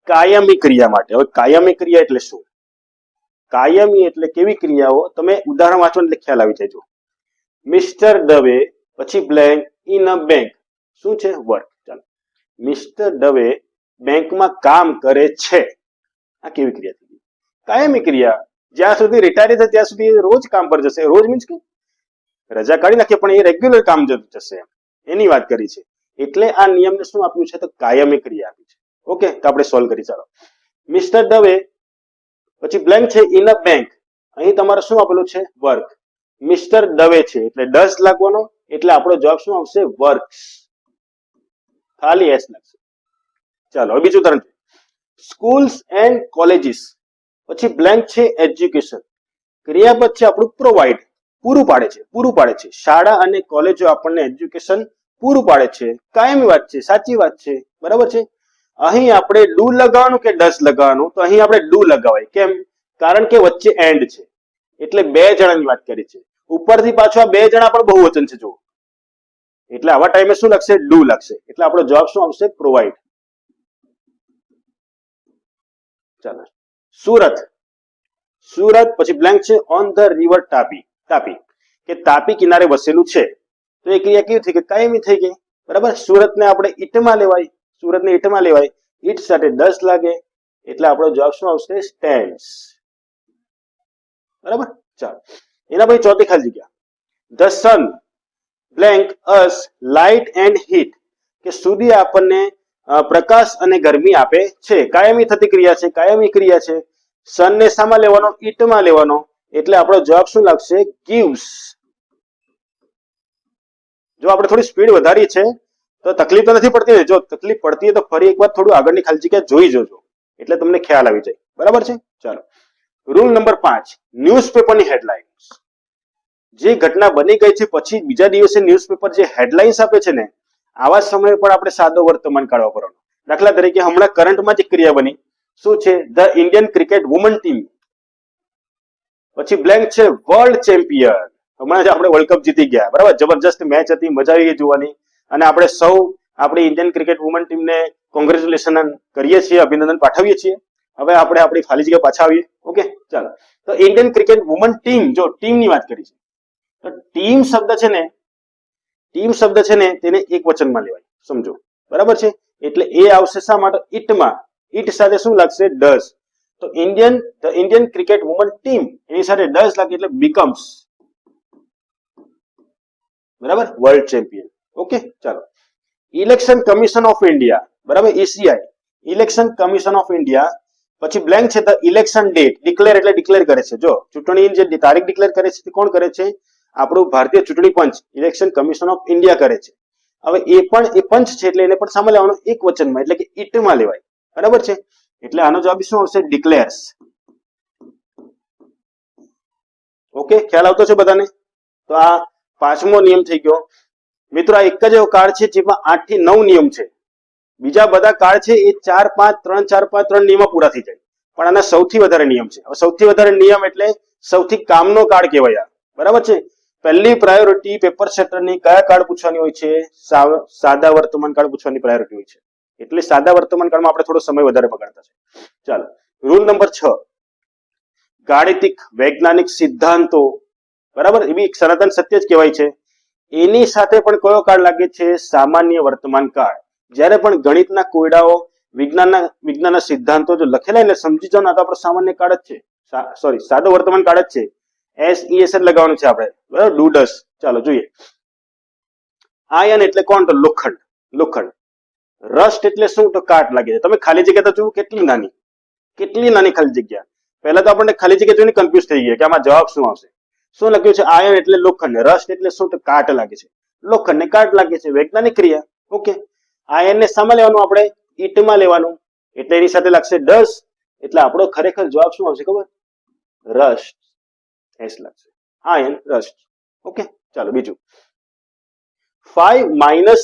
કાયમી ક્રિયા માટે. હવે કાયમી ક્રિયા એટલે શું? કાયમી એટલે કેવી ક્રિયાઓ? તમે ઉદાહરણ વાંચો એટલે ખ્યાલ આવી જાય. મિસ્ટર દવે પછી બ્લેન્ક ઇન અ બેંક. શું છે? વર્ક. ચાલો, મિસ્ટર દવે બેંકમાં કામ કરે છે. આ કેવી ક્રિયા થઈ? કાયમી ક્રિયા. જ્યાં સુધી રિટાયર થાય ત્યાં સુધી રોજ કામ પર જશે. રોજ મીન્સ કે રજા કાઢી નાખીએ પણ એ રેગ્યુલર કામ જશે, એની વાત કરી છે. એટલે આ નિયમને શું આપ્યું છે? તો કાયમી ક્રિયા આપી છે. ઓકે, તો આપણે સોલ્વ કરી. ચાલો, મિસ્ટર દવે પછી બ્લેન્ક છે ઇન અ બેંક. અહીં તમારે શું આપેલું છે? વર્ક. મિસ્ટર દવે છે એટલે ડસ લાગવાનો, એટલે આપણો જવાબ શું આવશે? વર્ક્સ. ખાલી એસ લાગશે. ચાલો, હવે બીજું ઉદાહરણ, સ્કૂલ્સ એન્ડ કોલેજીસ પછી બ્લેન્ક છે એજ્યુકેશન. ક્રિયાપદ છે આપણું પ્રોવાઈડ, પૂરું પાડે છે. શાળા અને કોલેજો આપણને એજ્યુકેશન પૂરું પાડે છે. કાયમી વાત છે, સાચી વાત છે. બરાબર છે. અહીં આપણે ડુ લગાવવાનું કે ડસ લગાવવાનું? તો અહીં આપણે ડુ લગાવાય. કેમ? કારણ કે વચ્ચે એન્ડ છે એટલે બે જણાની વાત કરી છે. ઉપરથી પાછો આ બે જણા પણ બહુવચન છે જો, એટલે આવા ટાઈમે શું લાગશે? ડુ લાગશે. એટલે આપણો જવાબ શું આવશે? પ્રોવાઈડ. ચાલો, સુરત પછી બ્લેન્ક છે ઓન ધ રિવર તાપી. કે તાપી કિનારે વસેલું છે. તો એ ક્રિયા કેવી થઈ ગઈ? કાયમી થઈ ગઈ. બરાબર, સુરતને આપણે ઈટમાં લેવાય. ઈટ સાથે ડસ લાગે એટલે આપણો જવાબ શું આવશે? સ્ટેન્ડ્સ. બરાબર, ચાલો. એના પછી ચોથી ખાલી જગ્યા, the sun blank us light and heat. કે સૂર્ય આપણને પ્રકાશ અને ગરમી આપે છે. કાયમી થતી ક્રિયા છે. સન ને શામાં લેવાનો? ઈટમાં લેવાનો. એટલે આપણો જવાબ શું લાગશે? ગીવ્સ. જો આપણે થોડી સ્પીડ વધારી છે તો તકલીફ તો નથી પડતી. જો તકલીફ પડતી હોય તો ફરી એકવાર થોડું આગળની ખાલી જગ્યા જોઈ જોજો, એટલે તમને ખ્યાલ આવી જાય. બરાબર છે, ચાલો. રૂલ નંબર 5, ન્યૂઝપેપરની હેડલાઇન્સ. જે ઘટના બની ગઈ છે પછી બીજા દિવસે ન્યૂઝપેપર જે હેડલાઇન્સ આપે છે ને, આવા સમયે પણ આપણે સાદો વર્તમાન કાઢવા પડવાનો. દાખલા તરીકે હમણાં કરંટમાં જે ક્રિયા બની, શું છે? The Indian cricket women team. પછી બ્લેન્ક છે વર્લ્ડ ચેમ્પિયન. હમણાં જ આપણે વર્લ્ડ કપ જીતી ગયા. બરાબર, જબરજસ્ત મેચ હતી, મજા આવી ગઈ જોવાની. અને આપણે સૌ આપણી ઇન્ડિયન ક્રિકેટ વુમન ટીમને કોંગ્રેચ્યુલેશન કરીએ છીએ, અભિનંદન પાઠવીએ છીએ. હવે આપણે આપણી ખાલી જગ્યા પાછા આવીએ. ઓકે, ચાલો. તો ઇન્ડિયન ક્રિકેટ વુમન ટીમ, જો ટીમની વાત કરી છે તો ટીમ શબ્દ છે ને તેને એક વચનમાં લેવાય. સમજો, બરાબર છે. એટલે એ આવશે શા માટે? ઈટમાં. ઈટ સાથે શું લાગશે? ડઝ. તો the Indian cricket women team એની સાથે ડઝ લાગે એટલે બીકમ્સ. બરાબર, વર્લ્ડ ચેમ્પિયન. ઓકે, ચાલો. Election commission of India. બરાબર, ECI, election commission of India. પછી બ્લેન્ક છે ધ ઇલેક્શન ડેટ. ડિક્લેર એટલે ડિક્લેર કરે છે. જો ચૂંટણીની જે તારીખ ડિક્લેર કરે છે તે કોણ કરે છે? આપણું ભારતીય ચૂંટણી પંચ, ઇલેક્શન કમિશન ઓફ ઇન્ડિયા કરે છે. હવે એ પંચ છે એટલે એને પણ સામે લેવાનું એક વચનમાં, એટલે કે ઈટમાં લેવાય. બરાબર છે. એટલે આનો જવાબ શું આવશે? ડિક્લેર્સ. ઓકે, ખ્યાલ આવતો છે બધાને? તો આ 5મો નિયમ થઈ ગયો. મિત્રો આ એક જ એવો કાર્ડ છે જેમાં 8 થી 9 નિયમ છે. બીજા બધા કાર્ડ છે એ 4, 5, 3, 4, 5, 3 નિયમમાં પૂરા થઈ જાય, પણ આના સૌથી વધારે નિયમ છે. હવે સૌથી વધારે નિયમ એટલે સૌથી કામનો કાર્ડ કહેવાય આ, બરાબર છે? પહેલી પ્રાયોરિટી પેપર સેટરની કયા કાર્ડ પૂછવાની હોય છે? સાદા વર્તમાન કાર્ડ પૂછવાની પ્રાયોરિટી હોય છે. એટલે સાદા વર્તમાન કાળમાં આપણે થોડો સમય વધારે બગાડતા છે. ચાલો, રૂલ નંબર 6, ગાણિતિક વૈજ્ઞાનિક સિદ્ધાંતો, બરાબર, એ બી સનાતન સત્ય જ કહેવાય છે. એની સાથે પણ કયો કાર્ડ લાગે છે? સામાન્ય વર્તમાન કાર્ડ. જ્યારે પણ ગણિતના કોયડાઓ, વિજ્ઞાનના સિદ્ધાંતો જો લખેલા એટલે સમજી જાઓ ને, તો આપણો સામાન્ય કાર્ડ જ છે, સોરી સાદો વર્તમાન કાર્ડ જ છે. SES લગાવવાનું છે આપણે, બરાબર, ડૂડસ. ચાલો જોઈએ. આયન એટલે કોણ? તો લોખંડ. લોખંડ. રસ્ટ એટલે શું? તો કાટ લાગે છે. તમે ખાલી જગ્યા તો જુઓ કેટલી નાની ખાલી જગ્યા. પહેલા તો આપણને ખાલી જગ્યા જોઈને કન્ફ્યુઝ થઈ ગયા કે આમાં જવાબ શું આવશે. શું લખ્યું છે? આયન એટલે લોખંડ. રસ્ટ એટલે શું? તો કાટ લાગે છે. લોખંડ ને કાટ લાગે છે, વૈજ્ઞાનિક ક્રિયા. ઓકે, આયન ને સામે લેવાનું, આપણે ઈંટમાં લેવાનું, એટલે એની સાથે લાગશે ડસ્ટ. એટલે આપણો ખરેખર જવાબ શું આવશે ખબર? રસ્ટ. એસ લાગશે. Iron, rust. ઓકે, ચાલો બીજું. 5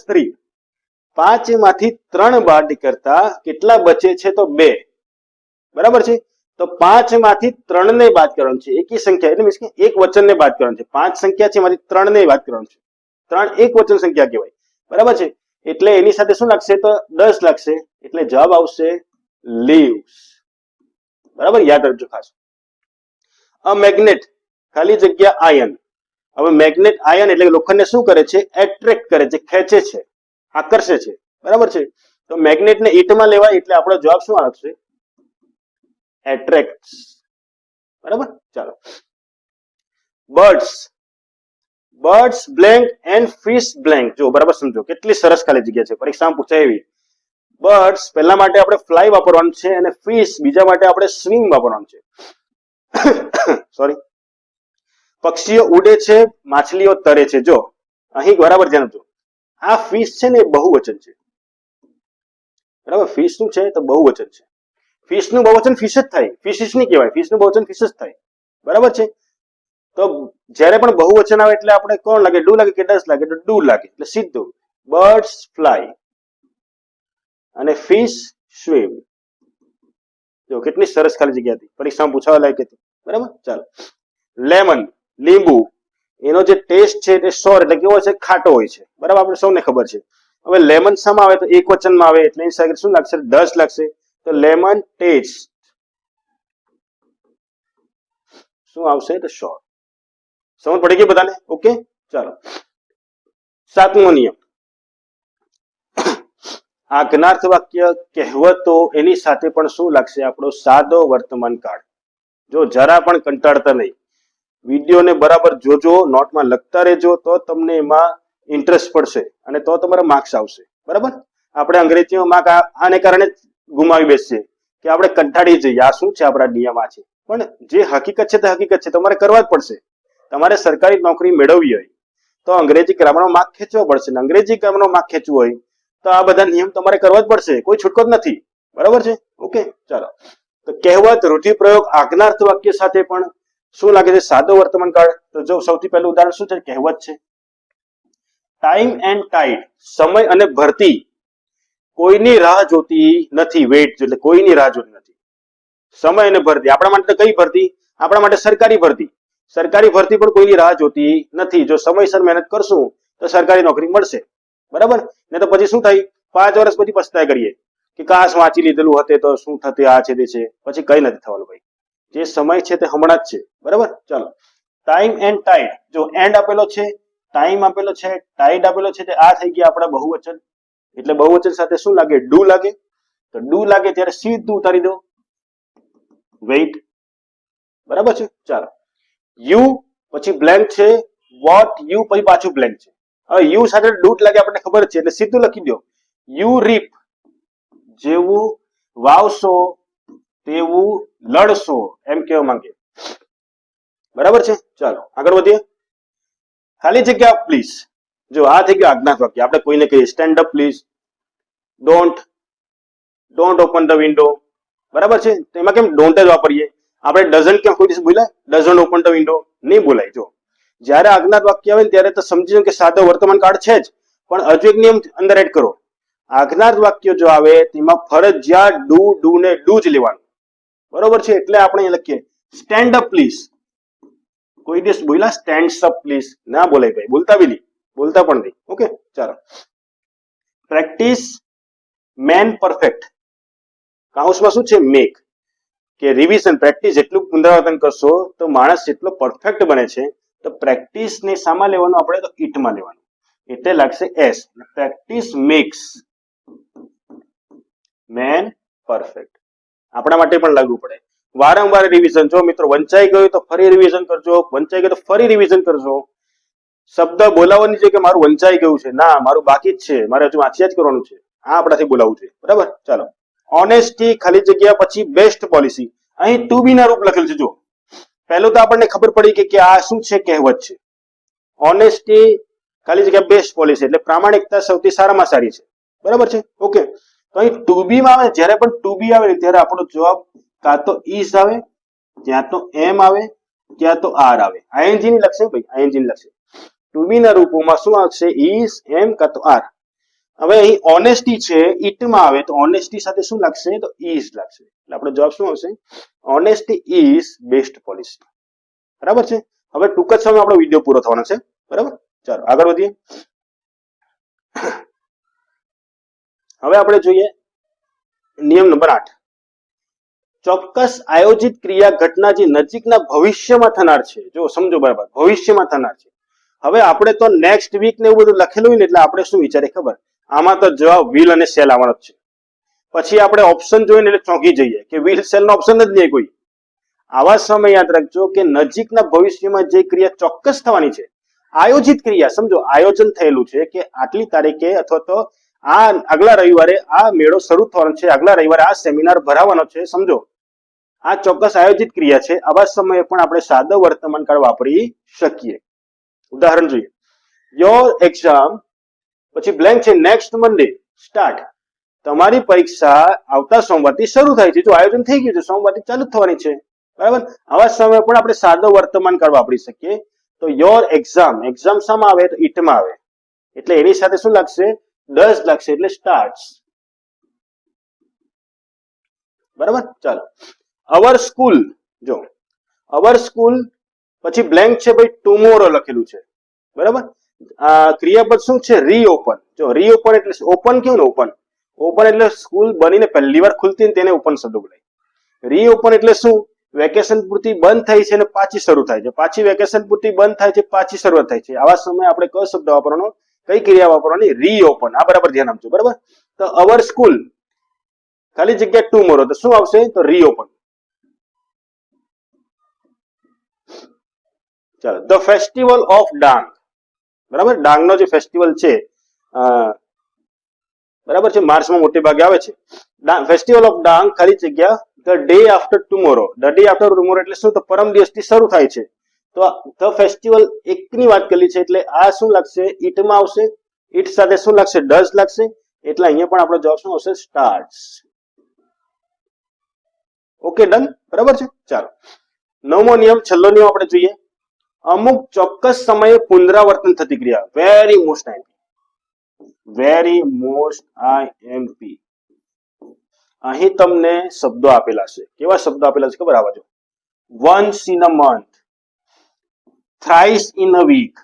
- 3, 5 માંથી 3 બાદ કરતા કેટલા બચે છે? તો 2. બરાબર છે? તો 5 માંથી 3 ને બાદ કરવાનું છે. એકી સંખ્યા એટલે મીન્સ કે એક વચન ને બાદ કરવાનું છે. 5 સંખ્યા છે, એમાંથી 3 ને બાદ કરવાનું છે. 3 એક વચન સંખ્યા કહેવાય, બરાબર છે? એટલે એની સાથે શું લાગશે? તો 10 લાગશે. એટલે જવાબ આવશે લીવ્સ. બરાબર, યાદ રાખજો ખાસ. અ મેગ્નેટ, ખાલી જગ્યા આયન. હવે મેગ્નેટ આયન એટલે લોખંડને શું કરે છે? એટ્રેક્ટ કરે છે, ખેંચે છે, આકર્ષે છે, બરાબર છે? તો મેગ્નેટને ઈંટમાં લેવાય એટલે આપણો જવાબ શું આવશે? એટ્રેક્ટ. બરાબર, ચાલો. Birds blank and fish blank. જો બરાબર સમજો, કેટલી સરસ ખાલી જગ્યા છે, પરીક્ષામાં પૂછાય એવી. બર્ડ્સ પહેલા માટે આપણે ફ્લાય વાપરવાનું છે, અને ફિશ બીજા માટે આપણે સ્વિંગ વાપરવાનું છે. સોરી. પક્ષીઓ ઉડે છે, માછલીઓ તરે છે. જો અહીં બરાબર ધ્યાન આપજો. આ ફિશ છે ને એ બહુવચન છે, બરાબર? ફિશ શું છે? તો બહુવચન છે. ફિશ નું બહુવચન ફિશ જ થાય, ફિશિસ નહીં કહેવાય. ફિશ નું બહુવચન ફિશ જ થાય, બરાબર છે? તો જ્યારે પણ બહુવચન આવે એટલે આપણે કોણ લાગે? ડુ લાગે કે ડસ લાગે? તો ડુ લાગે. એટલે સીધું બર્ડ્સ ફ્લાય અને ફિશ સ્વિમ. જો કેટલી સરસ ખાલી જગ્યા હતી, પરીક્ષામાં પૂછાવા લાયક હતી, બરાબર? ચાલો. લેમન, લીંબુ, એનો જે ટેસ્ટ છે તે સોર એટલે કેવો છે? ખાટો હોય છે, બરાબર? આપણે સૌને ખબર છે. હવે લેમન શામાં આવે? તો એક વચનમાં આવે, એટલે એની સાથે શું લાગશે? 10 લાગશે. તો લેમન ટેસ્ટ શું આવશે? તો સોર. સમજ પડી ગઈ બધાને? ઓકે, ચાલો. 7મો નિયમ, આજ્ઞાર્થ વાક્ય, કહેવતો, એની સાથે પણ શું લાગશે? આપણો સાદો વર્તમાન કાળ. જો જરા પણ કંટાળતા નહીં, વિડીયોને બરાબર જોજો, નોટમાં લખતા રહેજો, તો તમને એમાં ઇન્ટરેસ્ટ પડશે અને તો તમારા માર્ક્સ આવશે, બરાબર? આપણે અંગ્રેજીમાં માર્ક આને કારણે ગુમાવી બેસશે કે આપણે કંટાળી જઈએ, આ શું છે? આપણા નિયમ આ છે. પણ જે હકીકત છે તે હકીકત છે, તમારે કરવા જ પડશે. તમારે સરકારી નોકરી મેળવવી હોય તો અંગ્રેજી ગ્રામરનો માર્ક ખેંચવો પડશે. અંગ્રેજી ગ્રામરનો માર્ક ખેંચવો હોય તો આ બધા નિયમ તમારે કરવા જ પડશે, કોઈ છૂટકો જ નથી, બરાબર છે? ઓકે, ચાલો. તો કહેવત, રૂઢિપ્રયોગ, આજ્ઞાર્થ વાક્ય સાથે પણ શું લાગે છે? સાદો વર્તમાન કાળ. તો જો સૌથી પહેલું ઉદાહરણ શું છે? કહેવત છે. ટાઈમ એન્ડ ટાઈડ, સમય અને ભરતી કોઈની રાહ જોતી નથી. વેઇટ એટલે કોઈની રાહ જોતી નથી. સમય અને ભરતી, આપણા માટે કઈ ભરતી? આપણા માટે સરકારી ભરતી. સરકારી ભરતી પણ કોઈની રાહ જોતી નથી. જો સમયસર મહેનત કરશું તો સરકારી નોકરી મળશે, બરાબર? ને તો પછી શું થાય? 5 વર્ષ પછી પછતાય કરીએ કે કાશ વાંચી લીધેલું હતે તો શું થતે, આ છે તે છે. પછી કઈ નથી થવાનું ભાઈ. જે સમય છે તે હમણાં જ છે, બરાબર? ચાલો. ટાઈમ એન્ડ ટાઈડ, જો એન્ડ આપેલો છે, ટાઈમ આપેલો છે, ટાઈડ આપેલો છે, તે આ થઈ ગયા આપણા બહુવચન. એટલે બહુવચન સાથે શું લાગે? ડુ લાગે. તો ડુ લાગે ત્યારે સીધું ઉતારી દો વેઇટ, બરાબર છે? ચાલો. યુ પછી બ્લેન્ક છે, વોટ યુ પછી પાછું બ્લેન્ક છે. હવે યુ સાથે ડૂટ લાગે આપણને ખબર છે, એટલે સીધું લખી દો યુ રીપ. જેવું વાવશો તેવું લડશો, એમ કહેવા માંગે, બરાબર છે? ચાલો આગળ વધીએ. ખાલી જગ્યા પ્લીઝ. જો આ થઈ ગયું આજ્ઞાર્થ વાક્ય. આપણે કોઈને કહીએ stand up please, don't open the window, બરાબર છે? તો એમાં કેમ ડોન્ટ જ વાપરીએ? આપણે ડઝન્ટ કેમ કોઈ દિવસ બોલાય? ડઝન્ટ ઓપન ધ વિન્ડો નહીં બોલાય. જો જ્યારે આજ્ઞાત વાક્ય આવે ને ત્યારે તો સમજી લો કે સાદો વર્તમાન કાળ છે જ, પણ હજુ એક નિયમ અંદર એડ કરો. આજ્ઞાત વાક્ય જો આવે તેમાં ફરજિયાત ડુ ને ડુ જ લેવાનું. બરોબર છે? એટલે આપણે અહીં લખીએ સ્ટેન્ડ અપ પ્લીઝ. કોઈ દિવસ બોલ્યા સ્ટેન્ડ અપ પ્લીઝ? ના બોલાય ભાઈ, બોલતા બી નહીં, બોલતા પણ નહીં. ઓકે, ચાલો. Practice main perfect. કાઉન્સમાં શું છે? મેક. કે રિવિઝન, પ્રેક્ટિસ જેટલું પુનરાવર્તન કરશો તો માણસ જેટલો પરફેક્ટ બને છે. તો પ્રેક્ટિસ ને શામાં લેવાનું? આપણે તો ઇટમાં લેવાનું. એટલે લાગશે S. Practice max main perfect. આપણા માટે પણ લાગુ પડે. વારંવાર રિવિઝન. જો મિત્રો વંચાઈ ગયું તો ફરી રિવિઝન કરજો, વંચાઈ ગયું તો ફરી રિવિઝન કરજો. શબ્દ બોલાવવાની છે કે મારું વંચાઈ ગયું છે, ના મારું બાકી જ છે, મારે હજુ વાંચ્યા જ કરવાનું છે, આ આપણાથી બોલાવવું છે. બરાબર, ચાલો. ઓનેસ્ટી ખાલી જગ્યા પછી બેસ્ટ પોલિસી. અહીં ટુ બી ના રૂપ લખેલું છે. જો પહેલું તો આપણને ખબર પડી કે આ શું છે? કહેવત છે. ઓનેસ્ટી ખાલી જગ્યા બેસ્ટ પોલિસી એટલે પ્રામાણિકતા સૌથી સારામાં સારી છે. બરાબર છે? ઓકે. તો અહીં ટુ બી માં આવે, જ્યારે પણ ટુ બી આવે ત્યારે આપણો જવાબ કાં તો ઇઝ આવે, ત્યાં તો એમ આવે, ત્યાં તો આર આવે. આઈએનજી ની લખશે ભાઈ, આઈએનજી ની લખશે. ટુ બી ના રૂપોમાં શું આવશે? ઇઝ, એમ કાં તો આર. હવે અહીં ઓનેસ્ટી છે, ઇટમાં આવે તો ઓનેસ્ટી સાથે શું લાગશે? તો ઇઝ લાગશે. એટલે આપણો જવાબ શું આવશે? Honesty is best policy. બરાબર છે? હવે ટૂંક જ સમયમાં આપણો વિડીયો પૂરો થવાનો છે. બરાબર, ચાલો આગળ વધીએ. હવે આપણે જોઈએ નિયમ નંબર 8. ચોક્કસ આયોજિત ક્રિયા ઘટના જે નજીકના ભવિષ્યમાં થનાર છે. જો સમજો બરાબર, ભવિષ્યમાં થનાર છે. હવે આપણે તો નેક્સ્ટ વીક ને એવું બધું લખેલું હોય ને એટલે આપણે શું વિચારીએ ખબર? આમાં તો જવાબ વિલ અને સેલ આવવાનો જ છે. પછી આપણે ઓપ્શન જોઈને એટલે ચોંકી જઈએ કે વિલ સેલ નો ઓપ્શન જ નહીં કોઈ. આવા સમય યાદ રાખજો કે નજીકના ભવિષ્યમાં જે ક્રિયા ચોક્કસ થવાની છે, આયોજિત ક્રિયા. સમજો આયોજન થયેલું છે કે આટલી તારીખે અથવા તો આ આગલા રવિવારે આ મેળો શરૂ થવાનો છે, આગલા રવિવારે આ સેમિનાર ભરાવાનો છે. સમજો આ ચોક્કસ આયોજિત ક્રિયા છે. આવા સમયે પણ આપણે સાદો વર્તમાન કાળ વાપરી શકીએ. ઉદાહરણ જોઈએ. યોર એક્ઝામ, પછી બ્લેન્ક છે, નેક્સ્ટ મંડે સ્ટાર્ટ. તમારી પરીક્ષા આવતા સોમવારથી શરૂ થાય છે. જો આયોજન થઈ ગયું છે, સોમવારથી ચાલુ થવાની છે. બરાબર, આવા સમયે પણ આપણે સાદો વર્તમાન કાળ વાપરી શકીએ. તો યોર એક્ઝામ, એક્ઝામ શામાં આવે? તો ઇટમાં આવે. એટલે એની સાથે શું લાગશે? ડઝ લાગશે. એટલે સ્ટાર્ટ્સ. બરાબર, ચાલો. Our school. જો અવર સ્કૂલ પછી બ્લેન્ક છે ભાઈ, ટુમોરો લખેલું છે. બરાબર, ક્રિયાપદ શું છે? રીઓપન. જો રીઓપન એટલે ઓપન કેવું ને? ઓપન. ઓપન એટલે સ્કૂલ બનીને પહેલી વાર ખુલતી ને તેને ઓપન શબ્દ બોલાય. રીઓપન એટલે શું? વેકેશન પૂરતી બંધ થઈ છે અને પાછી શરૂ થાય છે. પાછી વેકેશન પૂરતી બંધ થાય છે, પાછી શરૂઆત થાય છે. આવા સમયે આપણે કયો શબ્દ વાપરવાનો? કઈ ક્રિયા વાપરવાની? રીઓપન. આ બરાબર ધ્યાન આપજો. બરાબર, તો અવર સ્કૂલ ખાલી જગ્યા ટુમોરો, તો શું આવશે? તો રીઓપન. ચાલો. The festival of Dang. બરાબર, ડાંગનો જે ફેસ્ટિવલ છે, બરાબર છે, માર્ચમાં મોટે ભાગે આવે છે. ફેસ્ટિવલ ઓફ ડાંગ ખાલી જગ્યા the day after tomorrow. The day after tomorrow એટલે શું? તો પરમ દિવસથી શરૂ થાય છે. તો ધ ફેસ્ટિવલ એકની વાત કરી છે એટલે આ શું લાગશે? ઇટમાં આવશે. ઇટ સાથે શું લાગશે? ડઝ લાગશે. એટલે અહીંયા પણ આપણો જવાબ શું આવશે? સ્ટાર્ટ્સ. Okay, done. બરાબર છે, ચાલો. નવમો નિયમ, છેલ્લો નિયમ આપણે જોઈએ. અમુક ચોક્કસ સમયે પુનરાવર્તન થતી ક્રિયા. Very most IMP. અહીં તમને શબ્દો આપેલા છે. કેવા શબ્દો આપેલા છે ખબર? આવા જો. Once in a month, thrice in a week,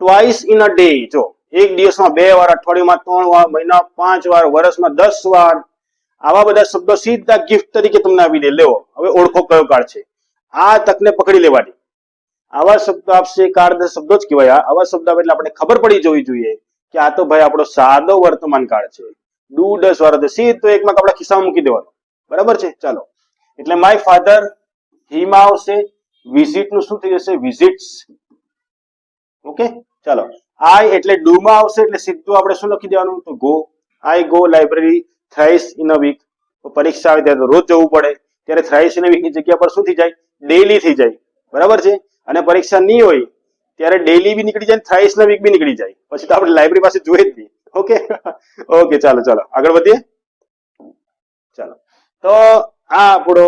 twice in a day. જો એક દિવસમાં 2 વાર, અઠવાડિયામાં 3 વાર, મહિના 5 વાર, વર્ષમાં 10 વાર. આવા બધા શબ્દો સીધા ગિફ્ટ તરીકે તમને આપી દે. લેવો, હવે ઓળખો કયો કાળ છે. આ તકને પકડી લેવાની. આવા શબ્દો આપશે, કાળ શબ્દો જ કહેવાય. આવા શબ્દો આવે એટલે આપણે ખબર પડી જવી જોઈએ કે આ તો ભાઈ આપણો સાદો વર્તમાન કાળ છે. ડુ ડસ વાળો સીધો એકમાં આપણા ખિસ્સામાં મૂકી દેવાનો. બરાબર છે, ચાલો. એટલે માય ફાધર, હીમાં આવશે. વિઝિટ નું શું થઈ જશે? વિઝિટ્સ. ઓકે, ચાલો. આઈ એટલે ડુ માં આવશે એટલે સીધું આપણે શું લખી દેવાનું? તો go. I go library thrice in a week. પરીક્ષા આવે ત્યારે રોજ જવું પડે, ત્યારે થ્રાઇસ ઇન અ વીક ની જગ્યા પર શું થઈ જાય? ડેલી થઈ જાય. બરાબર છે, અને પરીક્ષા નહીં હોય ત્યારે ડેલી બી નીકળી જાય, થ્રાઇસ ના વીક બી નીકળી જાય. પછી તો આપણે લાઇબ્રેરી પાસે જોઈએ જ નહીં. ઓકે ઓકે, ચાલો ચાલો આગળ વધીએ. ચાલો, તો આ આપણો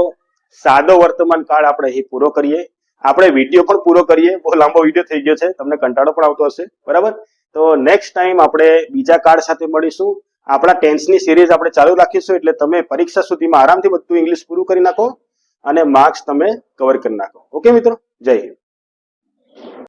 સાદો વર્તમાન કાળ આપણે અહીં પૂરો કરીએ. આપણે વિડીયો પણ પૂરો કરીએ. બહુ લાંબો વિડીયો થઈ ગયો છે, તમને કંટાળો પણ આવતો હશે, બરાબર. તો નેક્સ્ટ ટાઈમ આપણે બીજા કાળ સાથે મળીશું. આપણા ટેન્સની સિરીઝ આપણે ચાલુ રાખીશું, એટલે તમે પરીક્ષા સુધીમાં આરામથી બધું ઇંગ્લિશ પૂરું કરી નાખો અને માર્ક્સ તમે કવર કરી નાખો. ઓકે મિત્રો, જય હિન્દ.